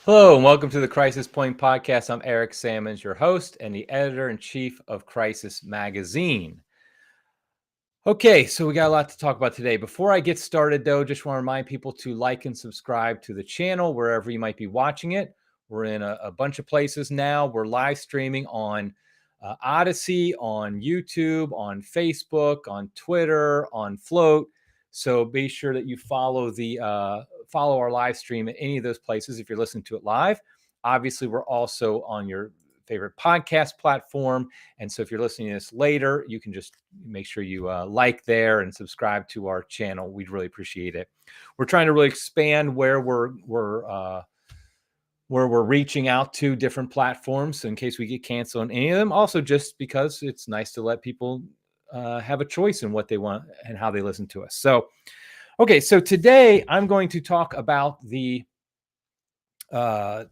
Hello, and welcome to the Crisis Point Podcast. I'm Eric Sammons, your host and the editor-in-chief of Crisis Magazine. Okay, so we got a lot to talk about today. Before I get started, though, just want to remind people to like and subscribe to the channel wherever you might be watching it. We're in a bunch of places now. We're live streaming on Odyssey, on YouTube, on Facebook, on Twitter, on Float. So be sure that you follow our live stream at any of those places if you're listening to it live. Obviously, we're also on your favorite podcast platform. And so if you're listening to this later, you can just make sure you like there and subscribe to our channel. We'd really appreciate it. We're trying to really expand where we're reaching out to different platforms in case we get canceled on any of them. Also, just because it's nice to let people have a choice in what they want and how they listen to us. So, okay, so today I'm going to talk about sorry, I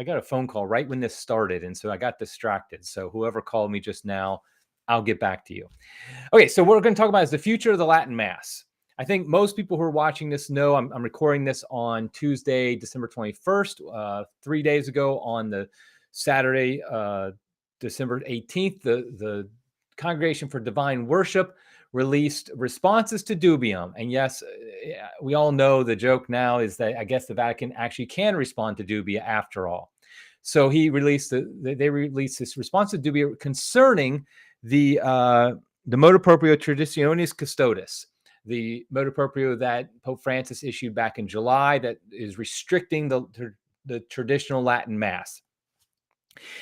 got a phone call right when this started, and so I got distracted. So whoever called me just now, I'll get back to you. Okay, so what we're going to talk about is the future of the Latin Mass. I think most people who are watching this know I'm recording this on Tuesday, December 21st, 3 days ago. On the Saturday, December 18th, the Congregation for Divine Worship released responses to Dubium. And yes, we all know the joke now is that I guess the Vatican actually can respond to Dubia after all. So they released this response to Dubia concerning the motu proprio Traditionis Custodes, the motu proprio that Pope Francis issued back in July that is restricting the traditional Latin Mass.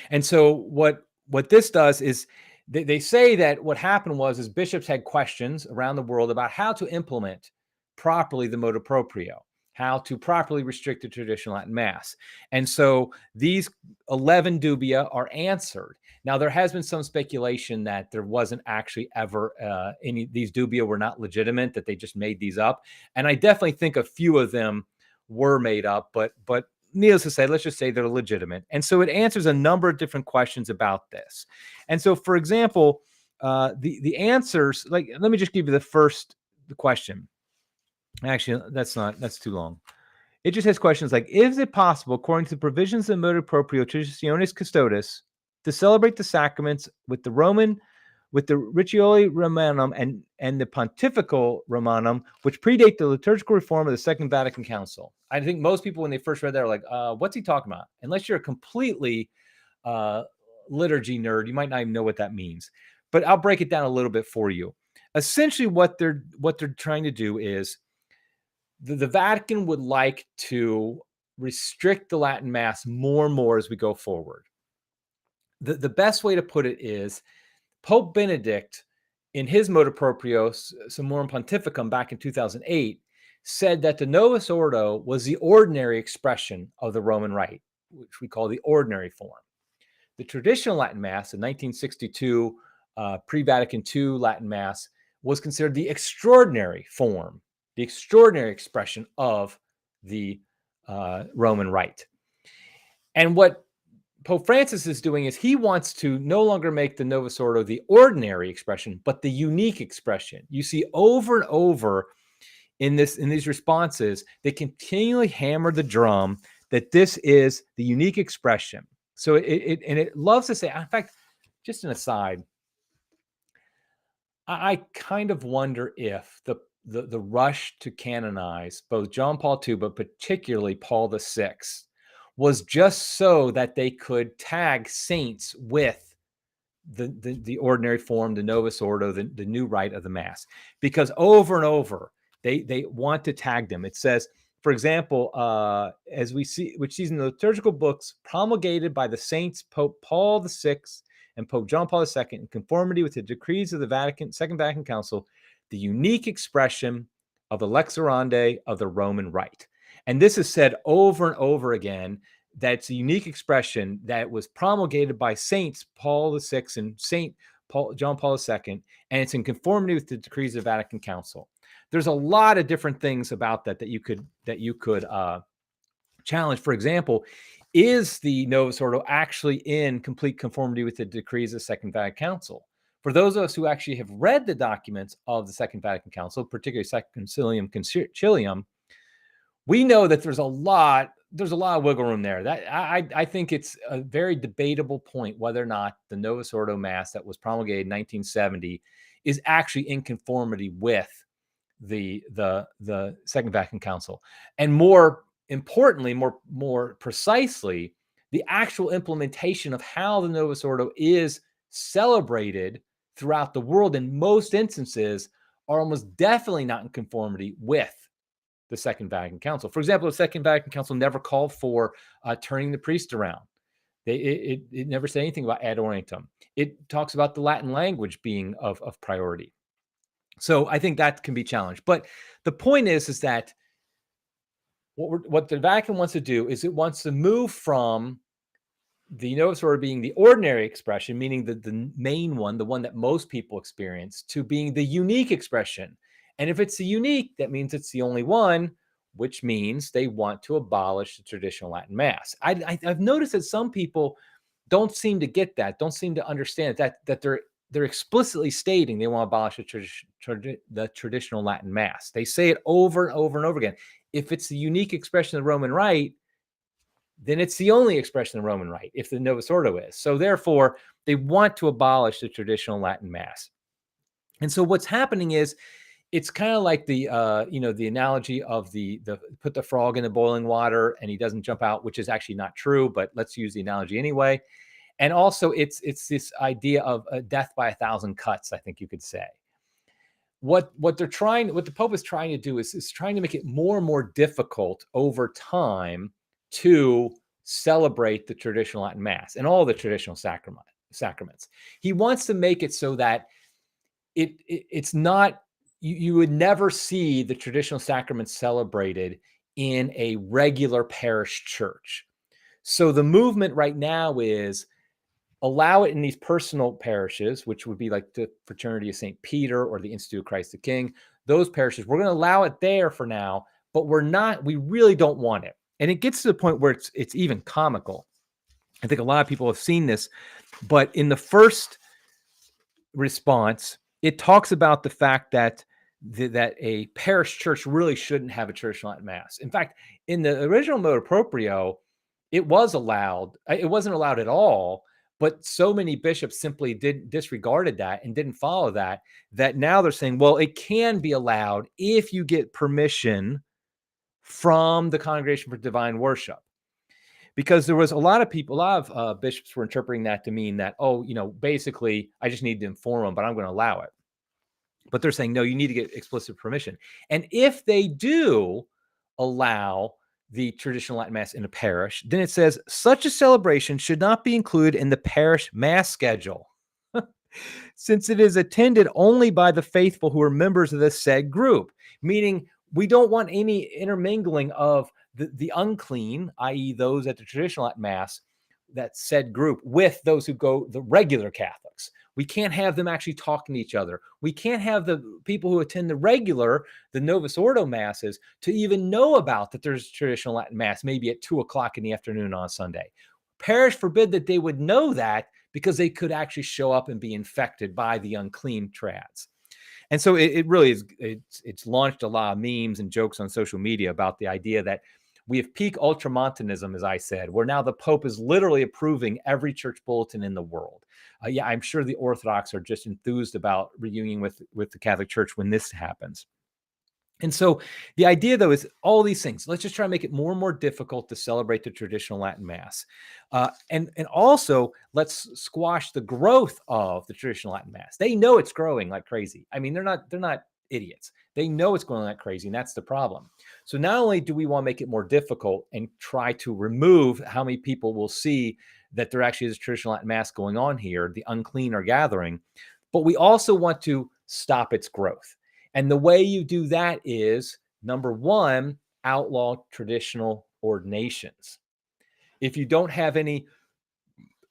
And so what this does is they say that what happened was bishops had questions around the world about how to implement properly the motu proprio, how to properly restrict the traditional Latin Mass. And so these 11 dubia are answered. Now, there has been some speculation that there wasn't actually ever these dubia were not legitimate, that they just made these up. And I definitely think a few of them were made up, but needless to say, let's just say they're legitimate. And so it answers a number of different questions about this. And so, for example, the answers, like, let me just give you the question. Actually, that's too long. It just has questions like, is it possible, according to the provisions of motu proprio Traditionis Custodes, to celebrate the sacraments with the Rituali Romanum and the Pontifical Romanum, which predate the liturgical reform of the Second Vatican Council? I think most people, when they first read that, are like, what's he talking about? Unless you're a completely liturgy nerd, you might not even know what that means. But I'll break it down a little bit for you. Essentially, what they're trying to do is the Vatican would like to restrict the Latin Mass more and more as we go forward. The best way to put it is Pope Benedict, in his motu proprio Summorum Pontificum back in 2008, said that the Novus Ordo was the ordinary expression of the Roman Rite, which we call the ordinary form. The traditional Latin Mass, the 1962 pre-Vatican II Latin Mass, was considered the extraordinary form, the extraordinary expression of the Roman Rite. And what Pope Francis is doing is he wants to no longer make the Novus Ordo the ordinary expression, but the unique expression. You see over and over in these responses, they continually hammer the drum that this is the unique expression. So it loves to say, in fact, just an aside, I kind of wonder if the rush to canonize both John Paul II, but particularly Paul VI, was just so that they could tag saints with the ordinary form, the Novus Ordo, the new rite of the Mass. Because over and over, they want to tag them. It says, for example, as we see, which sees in the liturgical books promulgated by the saints Pope Paul VI and Pope John Paul II in conformity with the decrees of the Second Vatican Council, the unique expression of the lex orandi of the Roman Rite. And this is said over and over again, that's a unique expression that was promulgated by Saints Paul VI and John Paul II, and it's in conformity with the decrees of the Vatican Council. There's a lot of different things about that you could challenge. For example, is the Novus Ordo actually in complete conformity with the decrees of the Second Vatican Council? For those of us who actually have read the documents of the Second Vatican Council, particularly Second Concilium, we know that there's a lot there's a lot of wiggle room there. That I think it's a very debatable point whether or not the Novus Ordo Mass that was promulgated in 1970 is actually in conformity with the Second Vatican Council, and more importantly, more precisely, the actual implementation of how the Novus Ordo is celebrated throughout the world in most instances are almost definitely not in conformity with the Second Vatican Council. For example, the Second Vatican Council never called for turning the priest around. It never said anything about ad orientem. It talks about the Latin language being of priority. So I think that can be challenged. But the point is that what the Vatican wants to do is it wants to move from the Novus Ordo being the ordinary expression, meaning the main one, the one that most people experience, to being the unique expression. And if it's the unique, that means it's the only one, which means they want to abolish the traditional Latin Mass. I've noticed that some people don't seem to get that, don't seem to understand that they're explicitly stating they want to abolish the traditional Latin Mass. They say it over and over and over again. If it's the unique expression of the Roman Rite, then it's the only expression of the Roman Rite, if the Novus Ordo is. So therefore, they want to abolish the traditional Latin Mass. And so what's happening is, it's kind of like the the analogy of the put the frog in the boiling water and he doesn't jump out, which is actually not true, but let's use the analogy anyway. And also it's this idea of a death by 1,000 cuts, I think you could say. What the Pope is trying to do is trying to make it more and more difficult over time to celebrate the traditional Latin Mass and all the traditional sacraments. He wants to make it so that it's not, you would never see the traditional sacraments celebrated in a regular parish church. So the movement right now is allow it in these personal parishes, which would be like the Fraternity of St. Peter or the Institute of Christ the King. Those parishes, we're going to allow it there for now, but we really don't want it. And it gets to the point where it's even comical. I think a lot of people have seen this, but in the first response, it talks about the fact that a parish church really shouldn't have a traditional Latin Mass. In fact, in the original motu proprio, it was allowed. It wasn't allowed at all, but so many bishops simply disregarded that and didn't follow that now they're saying, well, it can be allowed if you get permission from the Congregation for Divine Worship. Because there was a lot of bishops were interpreting that to mean that, basically, I just need to inform them, but I'm going to allow it. But they're saying, no, you need to get explicit permission. And if they do allow the traditional Latin Mass in a parish, then it says such a celebration should not be included in the parish Mass schedule, since it is attended only by the faithful who are members of the said group. Meaning, we don't want any intermingling of the unclean, i.e. those at the traditional Latin Mass, that said group, with those who go, the regular Catholics. We can't have them actually talking to each other. We can't have the people who attend the Novus Ordo Masses to even know about that there's traditional Latin Mass, maybe at 2:00 in the afternoon on Sunday. Parish forbid that they would know that, because they could actually show up and be infected by the unclean trads. And so it really is, it's launched a lot of memes and jokes on social media about the idea that we have peak ultramontanism, as I said, where now the Pope is literally approving every church bulletin in the world. I'm sure the Orthodox are just enthused about reunion with the Catholic Church when this happens. And so the idea, though, is all these things. Let's just try to make it more and more difficult to celebrate the traditional Latin Mass. And also, let's squash the growth of the traditional Latin Mass. They know it's growing like crazy. I mean, they're not idiots. They know it's going like crazy, and that's the problem. So not only do we want to make it more difficult and try to remove how many people will see that there actually is a traditional Latin Mass going on here, the unclean are gathering, but we also want to stop its growth. And the way you do that is, number one, outlaw traditional ordinations. If you don't have any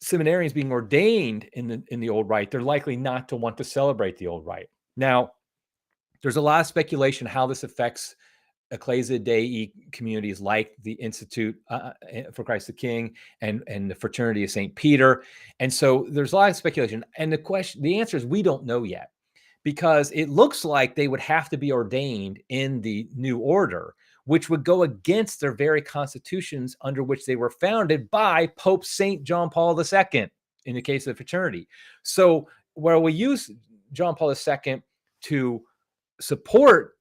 seminarians being ordained in the old rite, they're likely not to want to celebrate the old rite. Now, there's a lot of speculation how this affects Ecclesia Dei communities like the Institute for Christ the King and the Fraternity of St. Peter. And so there's a lot of speculation. And the answer is we don't know yet, because it looks like they would have to be ordained in the new order, which would go against their very constitutions under which they were founded by Pope St. John Paul II in the case of the fraternity. So where we use John Paul II to support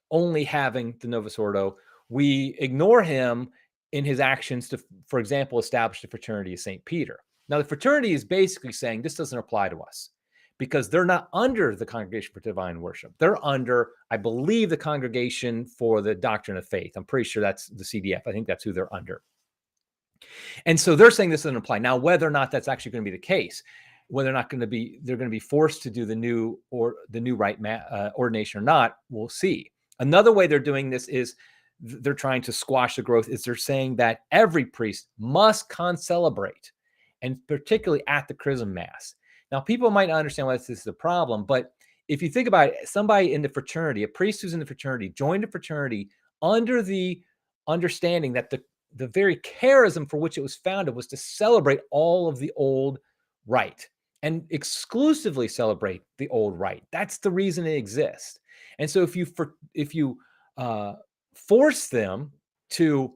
only having the Novus Ordo, we ignore him in his actions to, for example, establish the fraternity of St. Peter. Now, the fraternity is basically saying this doesn't apply to us because they're not under the Congregation for Divine Worship. They're under, I believe, the Congregation for the Doctrine of Faith. I'm pretty sure that's the CDF. I think that's who they're under. And so they're saying this doesn't apply. Now, whether or not that's actually going to be the case, whether or not they're going to be forced to do the new rite ordination or not, we'll see. Another way they're doing this is they're trying to squash the growth is they're saying that every priest must concelebrate, and particularly at the Chrism Mass. Now, people might not understand why this is a problem, but if you think about it, somebody in the fraternity, a priest who's in the fraternity, joined a fraternity under the understanding that the very charism for which it was founded was to celebrate all of the old rite and exclusively celebrate the old rite. That's the reason it exists. And so if you force them to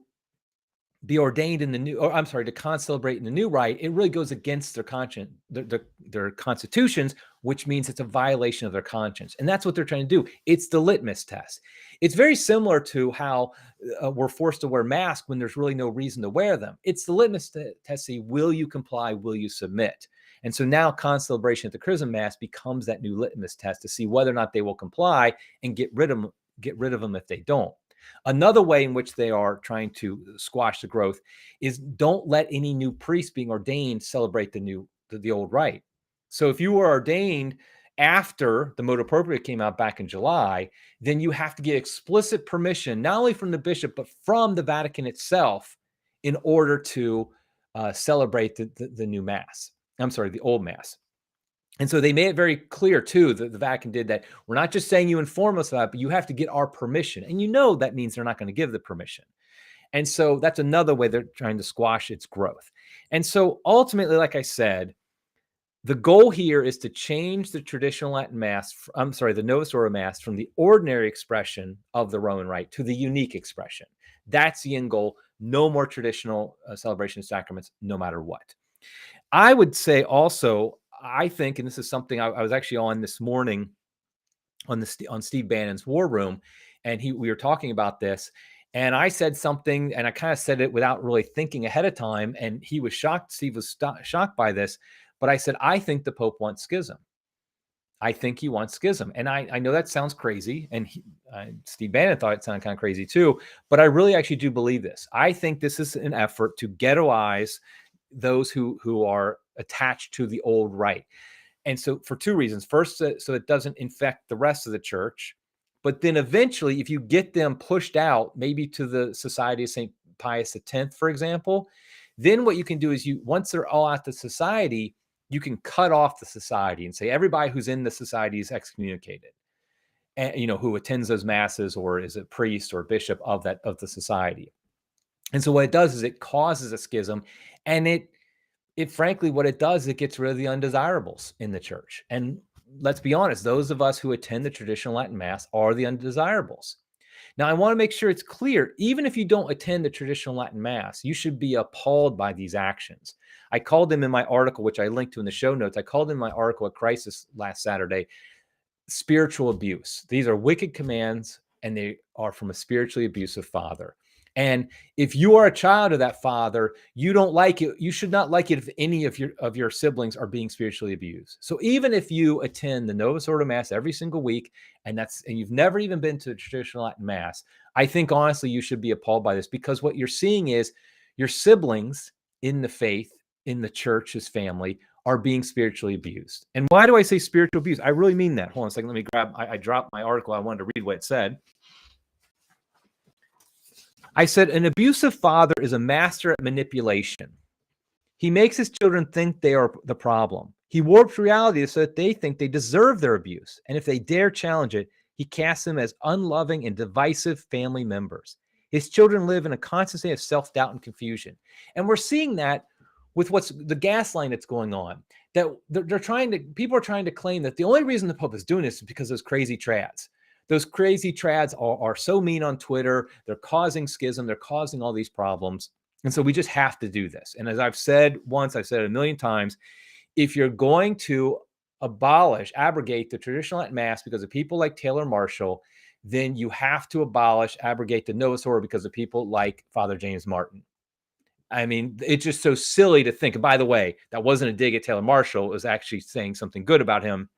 be ordained in the new, or I'm sorry, to concelebrate in the new rite, it really goes against their conscience, their constitutions, which means it's a violation of their conscience. And that's what they're trying to do. It's the litmus test. It's very similar to how we're forced to wear masks when there's really no reason to wear them. It's the litmus test. See, will you comply? Will you submit? And so now concelebration at the Chrism Mass becomes that new litmus test to see whether or not they will comply and get rid of them if they don't. Another way in which they are trying to squash the growth is don't let any new priest being ordained celebrate the old rite. So if you were ordained after the motu proprio came out back in July, then you have to get explicit permission, not only from the bishop, but from the Vatican itself in order to celebrate the new Mass. I'm sorry, the old Mass. And so they made it very clear, too, that the Vatican did that. We're not just saying you inform us about it, but you have to get our permission. And that means they're not going to give the permission. And so that's another way they're trying to squash its growth. And so ultimately, like I said, the goal here is to change the traditional Latin Mass, the Novus Ordo Mass, from the ordinary expression of the Roman Rite to the unique expression. That's the end goal. No more traditional celebration of sacraments, no matter what. I would say also, I think, and this is something I was actually on this morning on Steve Bannon's War Room, and we were talking about this, and I said something, and I kind of said it without really thinking ahead of time, and he was shocked. Steve was shocked by this, but I said, I think the Pope wants schism. I think he wants schism, and I know that sounds crazy, and Steve Bannon thought it sounded kind of crazy too, but I really actually do believe this. I think this is an effort to ghettoize those who are attached to the old rite. And so for two reasons. First, so it doesn't infect the rest of the church. But then eventually, if you get them pushed out, maybe to the Society of St. Pius X, for example, then what you can do is once they're all at the society, you can cut off the society and say everybody who's in the society is excommunicated, and who attends those masses or is a priest or bishop of the society. And so what it does is it causes a schism, and it frankly, what it does, it gets rid of the undesirables in the church. And let's be honest, those of us who attend the traditional Latin Mass are the undesirables. Now, I want to make sure it's clear, even if you don't attend the traditional Latin Mass, you should be appalled by these actions. I called them in my article, which I linked to in the show notes. I called in my article at Crisis last Saturday, spiritual abuse. These are wicked commands, and they are from a spiritually abusive father. And if you are a child of that father, you don't like it. You should not like it if any of your siblings are being spiritually abused. So even if you attend the Novus Ordo Mass every single week, and you've never even been to the traditional Latin Mass, I think honestly you should be appalled by this, because what you're seeing is your siblings in the faith, in the church's family, are being spiritually abused. And why do I say spiritual abuse? I really mean that. Hold on a second. Let me grab. I dropped my article. I wanted to read what it said. I said, an abusive father is a master at manipulation. He makes his children think they are the problem. He warps reality so that they think they deserve their abuse. And if they dare challenge it, he casts them as unloving and divisive family members. His children live in a constant state of self-doubt and confusion. And we're seeing that with what's the gaslighting that's going on. That people are trying to claim that the only reason the Pope is doing this is because of those crazy trads. Those crazy trads are so mean on Twitter. They're causing schism. They're causing all these problems. And so we just have to do this. And as I've said once, I've said it a million times, if you're going to abrogate the traditional Latin Mass because of people like Taylor Marshall, then you have to abrogate the Novus Ordo because of people like Father James Martin. I mean, it's just so silly to think. And by the way, that wasn't a dig at Taylor Marshall. It was actually saying something good about him.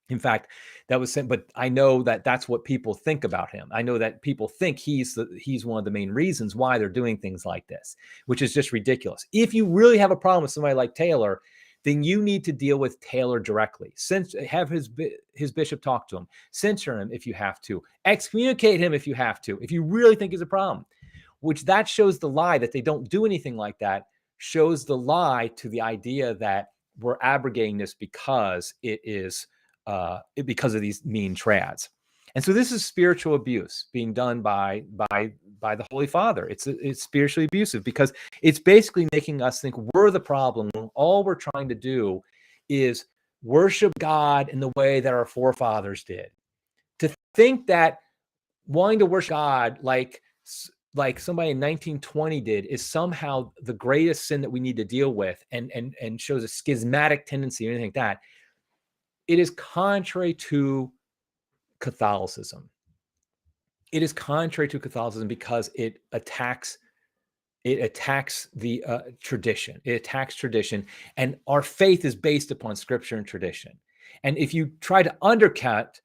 In fact, that was, but I know that that's what people think about him. I know that people think he's one of the main reasons why they're doing things like this, which is just ridiculous. If you really have a problem with somebody like Taylor, then you need to deal with Taylor directly. Have his bishop talk to him, censure him if you have to, excommunicate him if you have to, if you really think he's a problem. Which that shows the lie that they don't do anything like that, shows the lie to the idea that we're abrogating this because it is because of these mean trads. And so this is spiritual abuse being done by the Holy Father. It's spiritually abusive because it's basically making us think we're the problem when all we're trying to do is worship God in the way that our forefathers did. To think that wanting to worship God like somebody in 1920 did is somehow the greatest sin that we need to deal with and shows a schismatic tendency or anything like that. It is contrary to Catholicism. It is contrary to Catholicism because it attacks the tradition. It attacks tradition, and our faith is based upon Scripture and tradition. And if you try to undercut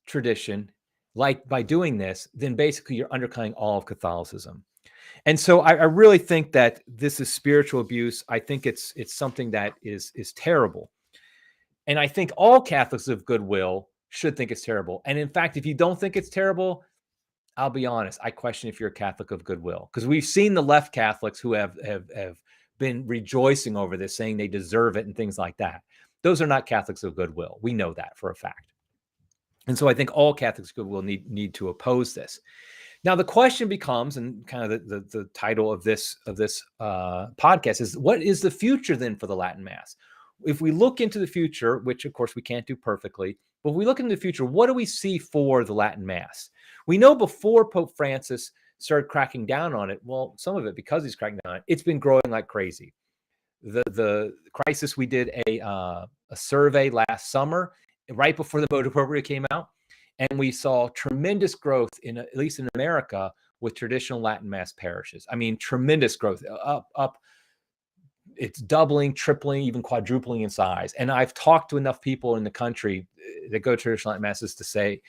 tradition, like by doing this, then basically you're undercutting all of Catholicism. And so I really think that this is spiritual abuse. I think it's something that is terrible. And I think all Catholics of goodwill should think it's terrible. And in fact, if you don't think it's terrible, I'll be honest, I question if you're a Catholic of goodwill, because we've seen the left Catholics who have been rejoicing over this, saying they deserve it and things like that. Those are not Catholics of goodwill. We know that for a fact. And so I think all Catholics of goodwill need to oppose this. Now, the question becomes, and kind of the title of this podcast is, what is the future then for the Latin Mass? If we look into the future, which of course we can't do perfectly, but if we look into the future, what do we see for the Latin Mass? We know before Pope Francis started cracking down on it, well, some of it because he's cracking down on it, it's been growing like crazy. The crisis, we did a survey last summer, right before the Motu Proprio came out. And we saw tremendous growth at least in America, with traditional Latin Mass parishes. I mean, tremendous growth, up. It's doubling, tripling, even quadrupling in size. And I've talked to enough people in the country that go to traditional Latin Masses to say,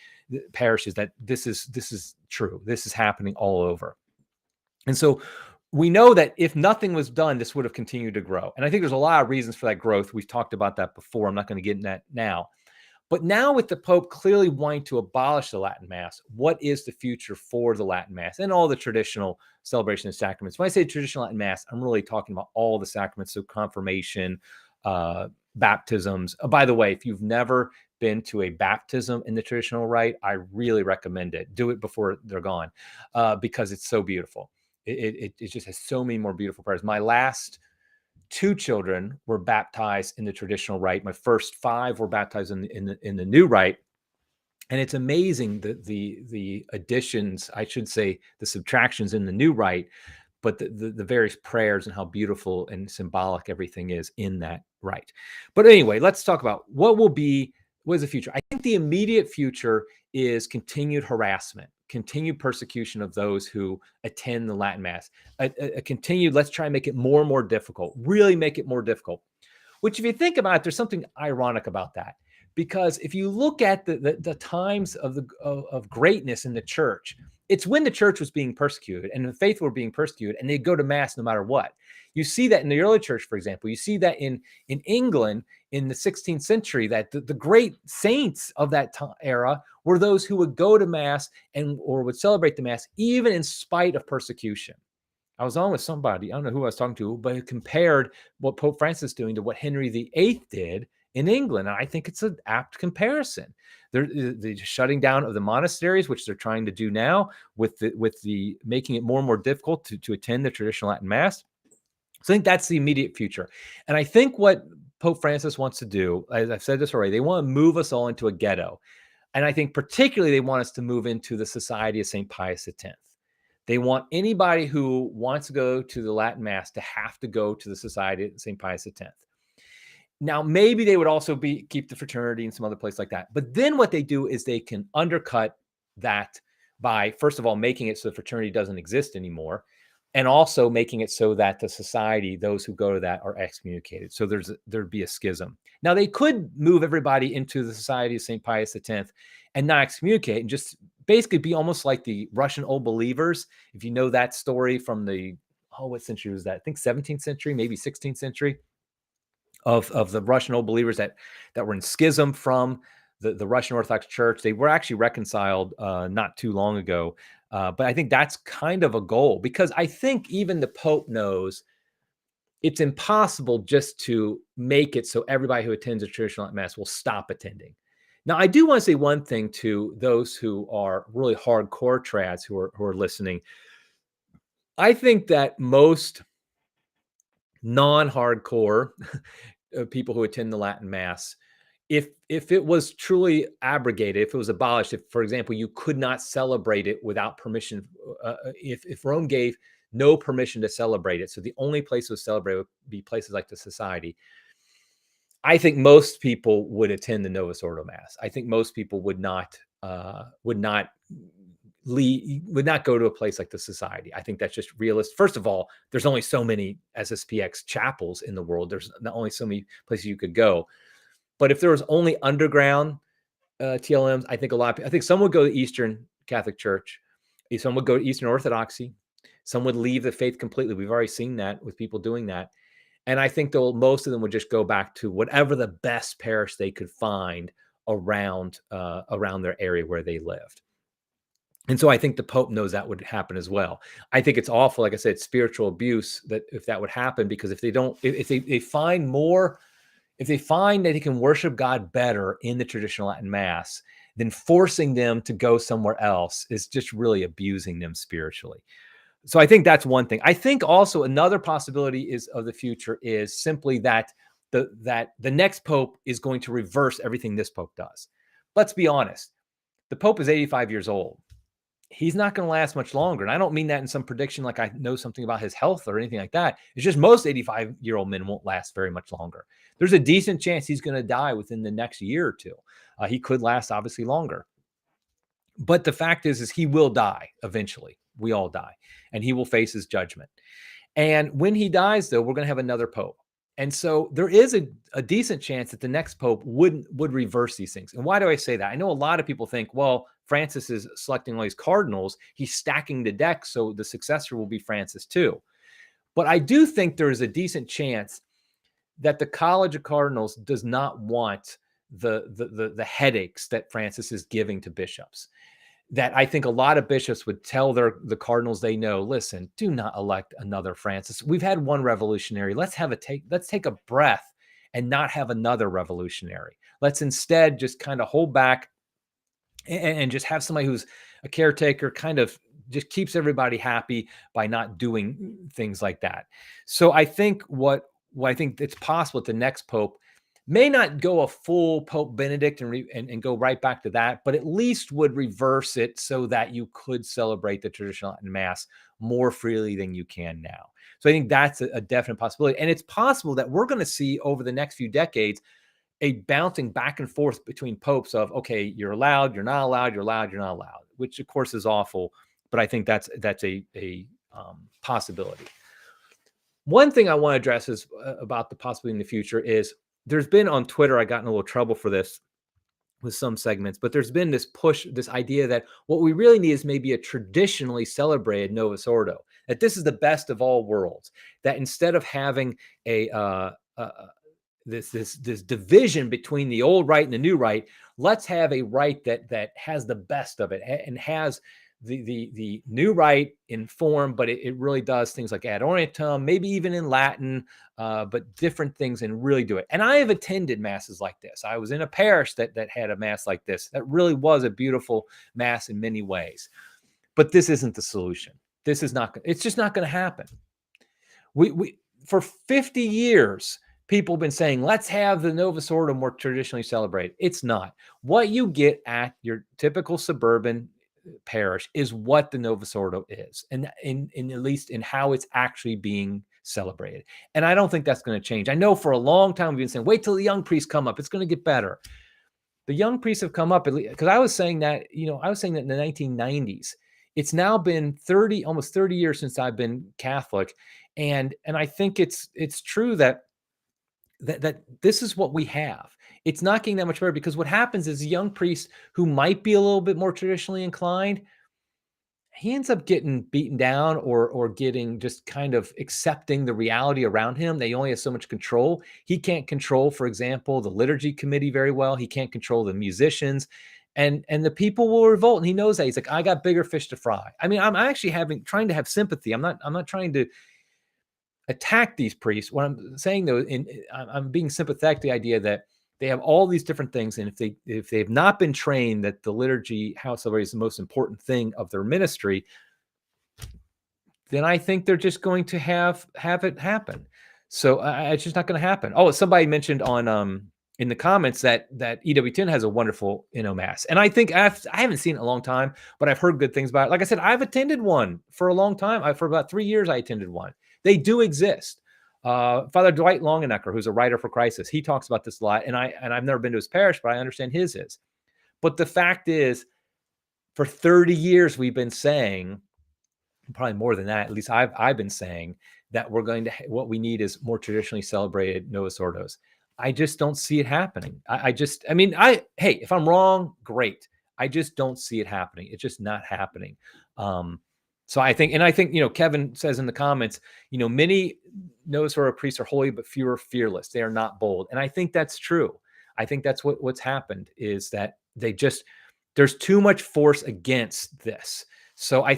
parishes, that this is true. This is happening all over. And so we know that if nothing was done, this would have continued to grow. And I think there's a lot of reasons for that growth. We've talked about that before. I'm not going to get into that now. But now, with the Pope clearly wanting to abolish the Latin Mass, what is the future for the Latin Mass and all the traditional celebration of sacraments? When I say traditional Latin Mass, I'm really talking about all the sacraments, so confirmation, baptisms. By the way, if you've never been to a baptism in the traditional rite, I really recommend it. Do it before they're gone, because it's so beautiful. It just has so many more beautiful prayers. My last 2 children were baptized in the traditional rite. My first 5 were baptized in the new rite. And it's amazing that the additions, I should say, the subtractions in the new rite, but the various prayers and how beautiful and symbolic everything is in that rite. But anyway, let's talk about what is the future. I think the immediate future is continued harassment, continued persecution of those who attend the Latin Mass, a continued, let's try and make it more and more difficult, really make it more difficult, which, if you think about it, there's something ironic about that. Because if you look at the times of greatness in the church, it's when the church was being persecuted and the faithful were being persecuted, and they'd go to Mass no matter what. You see that in the early church, for example. You see that in England in the 16th century, that the great saints of that era were those who would go to Mass or would celebrate the Mass even in spite of persecution. I was on with somebody, I don't know who I was talking to, but it compared what Pope Francis is doing to what Henry VIII did in England. And I think it's an apt comparison. The shutting down of the monasteries, which they're trying to do now with the making it more and more difficult to attend the traditional Latin Mass. So I think that's the immediate future. And I think what Pope Francis wants to do, as I've said this already, they want to move us all into a ghetto. And I think particularly they want us to move into the Society of St. Pius X. They want anybody who wants to go to the Latin Mass to have to go to the Society of St. Pius X. Now, maybe they would also keep the fraternity and some other place like that. But then what they do is they can undercut that by, first of all, making it so the fraternity doesn't exist anymore, and also making it so that the society, those who go to that, are excommunicated. So there'd be a schism. Now, they could move everybody into the Society of St. Pius X and not excommunicate and just basically be almost like the Russian Old Believers. If you know that story from what century was that? I think 17th century, maybe 16th century, of the Russian Old Believers that were in schism from the Russian Orthodox Church. They were actually reconciled not too long ago. But I think that's kind of a goal, because I think even the Pope knows it's impossible just to make it so everybody who attends a traditional Mass will stop attending. Now, I do want to say one thing to those who are really hardcore trads who are listening. I think that most non-hardcore people who attend the Latin Mass, if it was truly abrogated, if it was abolished, if, for example, you could not celebrate it without permission, if Rome gave no permission to celebrate it, so the only place to celebrate would be places like the Society, I think most people would attend the Novus Ordo Mass. I think most people would not go to a place like the Society. I think that's just realistic. First of all, there's only so many SSPX chapels in the world. There's not only so many places you could go. But if there was only underground TLMs, I think some would go to Eastern Catholic Church. Some would go to Eastern Orthodoxy. Some would leave the faith completely. We've already seen that with people doing that. And I think most of them would just go back to whatever the best parish they could find around their area where they lived. And so I think the Pope knows that would happen as well. I think it's awful, like I said, spiritual abuse, that if that would happen, because if they find that they can worship God better in the traditional Latin Mass, then forcing them to go somewhere else is just really abusing them spiritually. So I think that's one thing. I think also another possibility of the future is simply that the next Pope is going to reverse everything this Pope does. Let's be honest. The Pope is 85 years old. He's not going to last much longer. And I don't mean that in some prediction like I know something about his health or anything like that. It's just most 85-year-old men won't last very much longer. There's a decent chance he's going to die within the next year or two. He could last obviously longer. But the fact is he will die eventually. We all die. And he will face his judgment. And when he dies, though, we're going to have another Pope. And so there is a decent chance that the next Pope would reverse these things. And why do I say that? I know a lot of people think, well, Francis is selecting all these cardinals. He's stacking the deck, so the successor will be Francis too. But I do think there is a decent chance that the College of Cardinals does not want the headaches that Francis is giving to bishops. That I think a lot of bishops would tell the cardinals they know, listen, do not elect another Francis. We've had one revolutionary. Let's take a breath and not have another revolutionary. Let's instead just kind of hold back and just have somebody who's a caretaker, kind of just keeps everybody happy by not doing things like that. So I think what I think it's possible that the next Pope may not go a full Pope Benedict and go right back to that, but at least would reverse it so that you could celebrate the traditional Latin Mass more freely than you can now. So I think that's a definite possibility. And it's possible that we're going to see over the next few decades a bouncing back and forth between popes of, okay, you're allowed, you're not allowed, you're allowed, you're not allowed, which of course is awful. But I think that's a possibility. One thing I want to address is about the possibility in the future is there's been on Twitter, I got in a little trouble for this with some segments, but there's been this push, this idea that what we really need is maybe a traditionally celebrated Novus Ordo, that this is the best of all worlds, that instead of having this division between the old rite and the new rite, let's have a rite that has the best of it and has the new rite in form, but it really does things like ad orientem, maybe even in Latin, but different things, and really do it. And I have attended masses like this. I was in a parish that had a mass like this. That really was a beautiful mass in many ways. But this isn't the solution. It's just not going to happen. We for 50 years, people have been saying, let's have the Novus Ordo more traditionally celebrated. It's not. What you get at your typical suburban parish is what the Novus Ordo is, and in at least in how it's actually being celebrated. And I don't think that's going to change. I know for a long time we've been saying, wait till the young priests come up. It's going to get better. The young priests have come up, because I was saying that, I was saying that in the 1990s. It's now been almost 30 years since I've been Catholic. And I think it's true that this is what we have. It's not getting that much better, because what happens is a young priest who might be a little bit more traditionally inclined, he ends up getting beaten down or getting just kind of accepting the reality around him. They only have so much control. He can't control, for example, the liturgy committee very well. He can't control the musicians, and the people will revolt. And he knows that. He's like, I got bigger fish to fry. I mean, I'm actually trying to have sympathy. I'm not trying to attack these priests. What I'm saying though, I'm being sympathetic to the idea that they have all these different things, and if they've not been trained that the liturgy, how it's celebrated, is the most important thing of their ministry, then I think they're just going to have it happen. So it's just not going to happen. Oh, somebody mentioned on in the comments that EWTN has a wonderful mass, and I think I haven't seen it in a long time, but I've heard good things about it. Like I said, I've attended one for a long time. For about 3 years, I attended one. They do exist. Father Dwight Longenecker, who's a writer for Crisis, he talks about this a lot, and I've never been to his parish, but I understand his is. But the fact is, for 30 years we've been saying, probably more than that, at least I've been saying, that we're going to what we need is more traditionally celebrated Novus Ordos. I just don't see it happening. Hey, if I'm wrong, great. I just don't see it happening. It's just not happening. So I think, Kevin says in the comments, many Novus Ordo priests are holy, but few are fearless. They are not bold. And I think that's true. I think that's what's happened, is that there's too much force against this. So I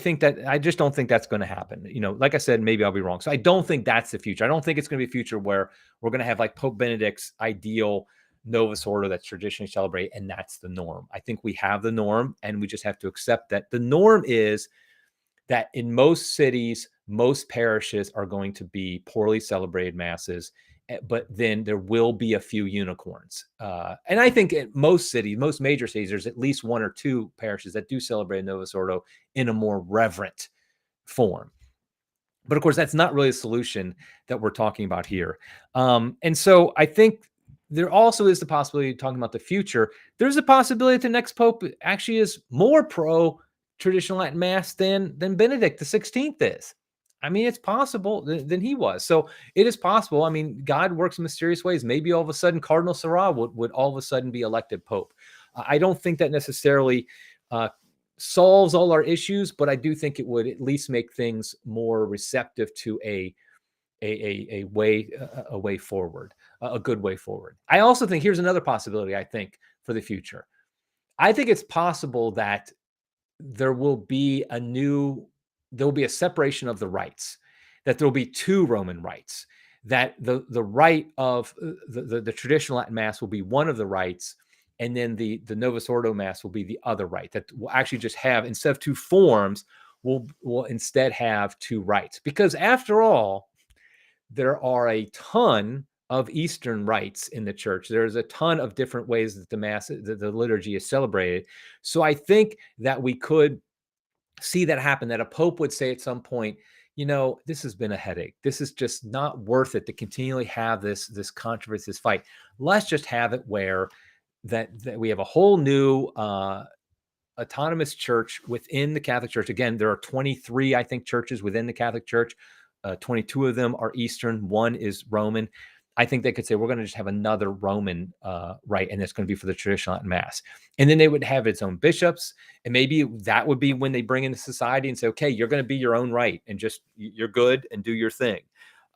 just don't think that's going to happen. Like I said, maybe I'll be wrong. So I don't think that's the future. I don't think it's going to be a future where we're going to have like Pope Benedict's ideal Novus Ordo that's traditionally celebrated, and that's the norm. I think we have the norm, and we just have to accept that the norm is that in most cities, most parishes are going to be poorly celebrated masses, but then there will be a few unicorns. And I think in most cities, most major cities, there's at least one or two parishes that do celebrate Novus Ordo in a more reverent form. But of course, that's not really a solution that we're talking about here. And so I think there also is the possibility, talking about the future, there's a possibility that the next pope actually is more pro traditional Latin Mass than Benedict the 16th is. I mean, it's possible than he was. So it is possible. I mean, God works in mysterious ways. Maybe all of a sudden Cardinal Sarah would all of a sudden be elected Pope. I don't think that necessarily solves all our issues, but I do think it would at least make things more receptive to a way forward, a good way forward. I also think here's another possibility, I think, for the future. I think it's possible that there will be a separation of the rites, that there will be two Roman rites, that the rite of the traditional Latin Mass will be one of the rites, and then the Novus Ordo Mass will be the other rite, that will actually just have, instead of two forms, will instead have two rites. Because after all, there are a ton of Eastern rites in the church. There's a ton of different ways that the Mass, the liturgy is celebrated. So I think that we could see that happen, that a pope would say at some point, this has been a headache. This is just not worth it to continually have this controversy, this fight. Let's just have it where that we have a whole new autonomous church within the Catholic Church. Again, there are 23, I think, churches within the Catholic Church. 22 of them are Eastern, one is Roman. I think they could say, we're going to just have another Roman rite, and it's going to be for the traditional Latin Mass. And then they would have its own bishops, and maybe that would be when they bring in the society and say, okay, you're going to be your own rite, and just, you're good and do your thing.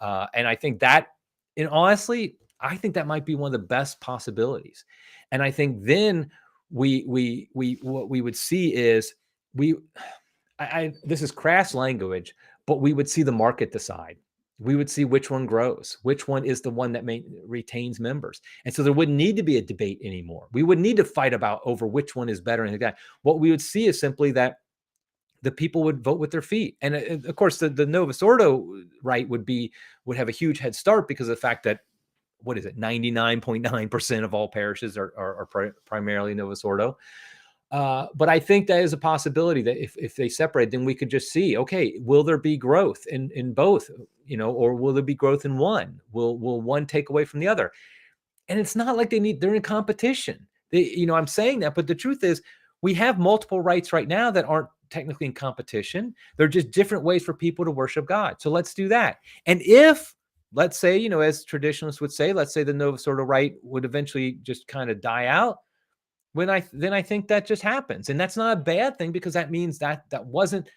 And I think that, and honestly, I think that might be one of the best possibilities. And I think then what we would see is, this is crass language, but we would see the market decide. We would see which one grows, which one is the one that retains members. And so there wouldn't need to be a debate anymore. We wouldn't need to fight over which one is better. And what we would see is simply that the people would vote with their feet. And of course, the Novus Ordo rite would have a huge head start because of the fact that what is it, 99.9% of all parishes are primarily Novus Ordo. But I think that is a possibility that if they separate, then we could just see, okay, will there be growth in both, or will there be growth in one? Will one take away from the other? And it's not like they're in competition. I'm saying that, but the truth is we have multiple rites right now that aren't technically in competition. They're just different ways for people to worship God. So let's do that. And if, let's say, as traditionalists would say, let's say the Novus Ordo rite would eventually just kind of die out, then I think that just happens. And that's not a bad thing, because that means that wasn't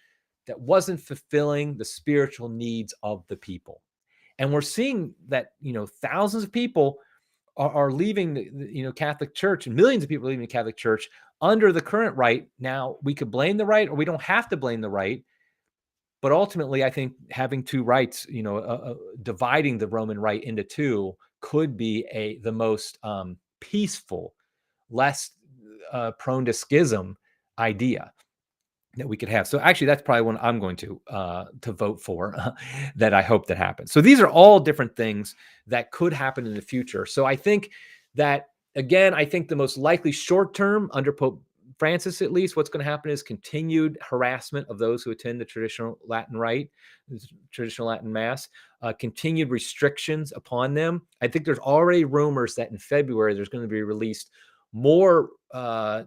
fulfilling the spiritual needs of the people. And we're seeing that, thousands of people are leaving the Catholic Church, and millions of people leaving the Catholic Church under the current rite. Now, we could blame the rite, or we don't have to blame the rite. But ultimately, I think having two rites, dividing the Roman rite into two, could be the most peaceful, less prone to schism idea that we could have. So actually, that's probably one I'm going to vote for, that I hope that happens. So these are all different things that could happen in the future. So I think that, again, I think the most likely short term under Pope Francis, at least, what's going to happen is continued harassment of those who attend the traditional Latin rite, traditional Latin Mass, continued restrictions upon them. I think there's already rumors that in February there's going to be released more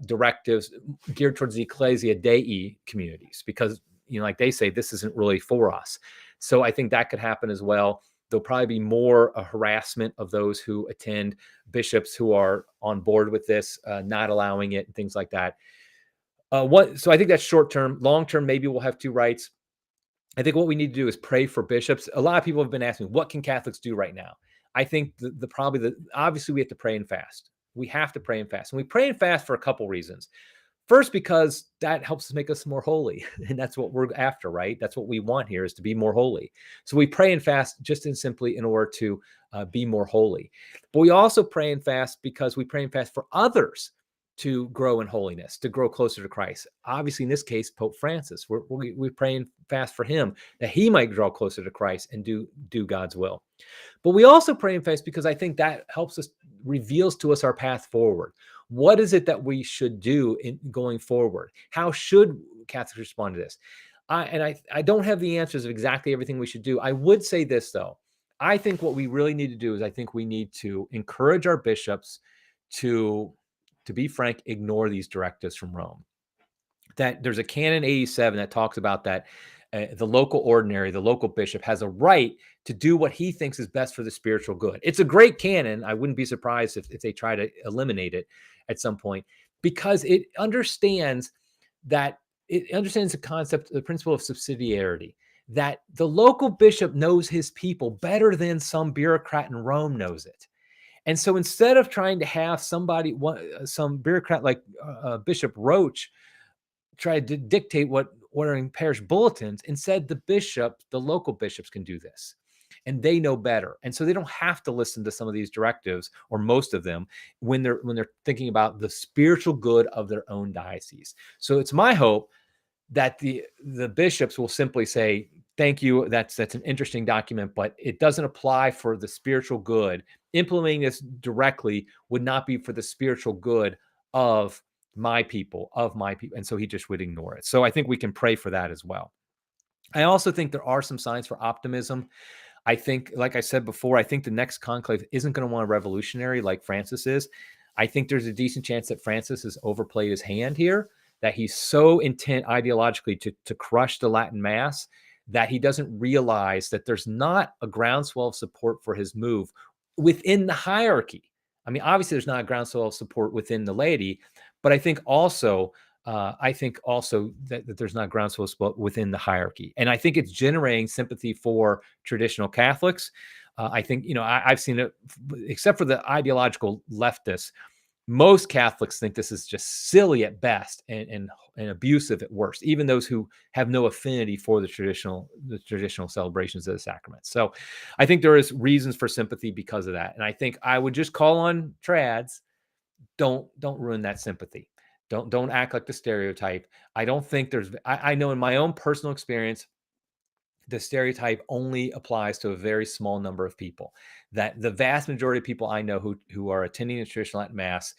directives geared towards the Ecclesia Dei communities, because, like they say, this isn't really for us. So I think that could happen as well. There'll probably be more harassment of those who attend, bishops who are on board with this, not allowing it, and things like that. So I think that's short term. Long term, maybe we'll have two rites. I think what we need to do is pray for bishops. A lot of people have been asking, what can Catholics do right now? I think obviously we have to pray and fast. We have to pray and fast. And we pray and fast for a couple reasons. First, because that helps us make us more holy. And that's what we're after, right? That's what we want here, is to be more holy. So we pray and fast just and simply in order to be more holy. But we also pray and fast because we pray and fast for others to grow in holiness, to grow closer to Christ. Obviously, in this case, Pope Francis, we're praying fast for him, that he might draw closer to Christ and do God's will. But we also pray and fast because I think that helps us, reveals to us our path forward. What is it that we should do in going forward? How should Catholics respond to this? I don't have the answers of exactly everything we should do. I would say this, though. I think what we really need to do is, I think we need to encourage our bishops to be frank, ignore these directives from Rome. That there's a Canon 87 that talks about that the local ordinary, the local bishop, has a right to do what he thinks is best for the spiritual good. It's a great canon. I wouldn't be surprised if they try to eliminate it at some point, because it understands the concept, the principle of subsidiarity, that the local bishop knows his people better than some bureaucrat in Rome knows it. And so instead of trying to have some bureaucrat like Bishop Roach try to dictate what are in parish bulletins, instead the local bishops can do this, and they know better. And so they don't have to listen to some of these directives, or most of them, when they're thinking about the spiritual good of their own diocese. So it's my hope that the bishops will simply say, thank you, that's an interesting document, but it doesn't apply for the spiritual good. Implementing this directly would not be for the spiritual good of my people. And so he just would ignore it. So I think we can pray for that as well. I also think there are some signs for optimism. I think, like I said before, I think the next conclave isn't going to want a revolutionary like Francis is. I think there's a decent chance that Francis has overplayed his hand here, that he's so intent ideologically to crush the Latin Mass that he doesn't realize that there's not a groundswell of support for his move within the hierarchy. I mean, obviously there's not a groundswell of support within the laity, but I think also that there's not groundswell support within the hierarchy. And I think it's generating sympathy for traditional Catholics. I think, I've seen it, except for the ideological leftists, most Catholics think this is just silly at best and abusive at worst, even those who have no affinity for the traditional celebrations of the sacraments. So I think there is reasons for sympathy because of that. And I think I would just call on trads, don't ruin that sympathy. Don't act like the stereotype. I don't think I know in my own personal experience, the stereotype only applies to a very small number of people. That the vast majority of people I know who are attending a traditional Latin Mass,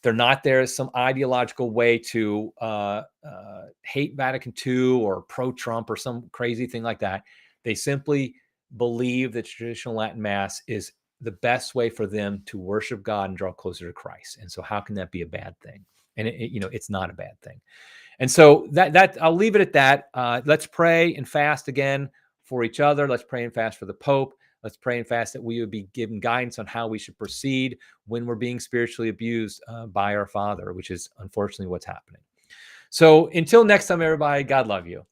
they're not there as some ideological way to hate Vatican II or pro-Trump or some crazy thing like that. They simply believe that traditional Latin Mass is the best way for them to worship God and draw closer to Christ. And so how can that be a bad thing? And it's not a bad thing. And so that I'll leave it at that. Let's pray and fast again for each other. Let's pray and fast for the Pope. Let's pray and fast that we would be given guidance on how we should proceed when we're being spiritually abused by our Father, which is unfortunately what's happening. So until next time, everybody, God love you.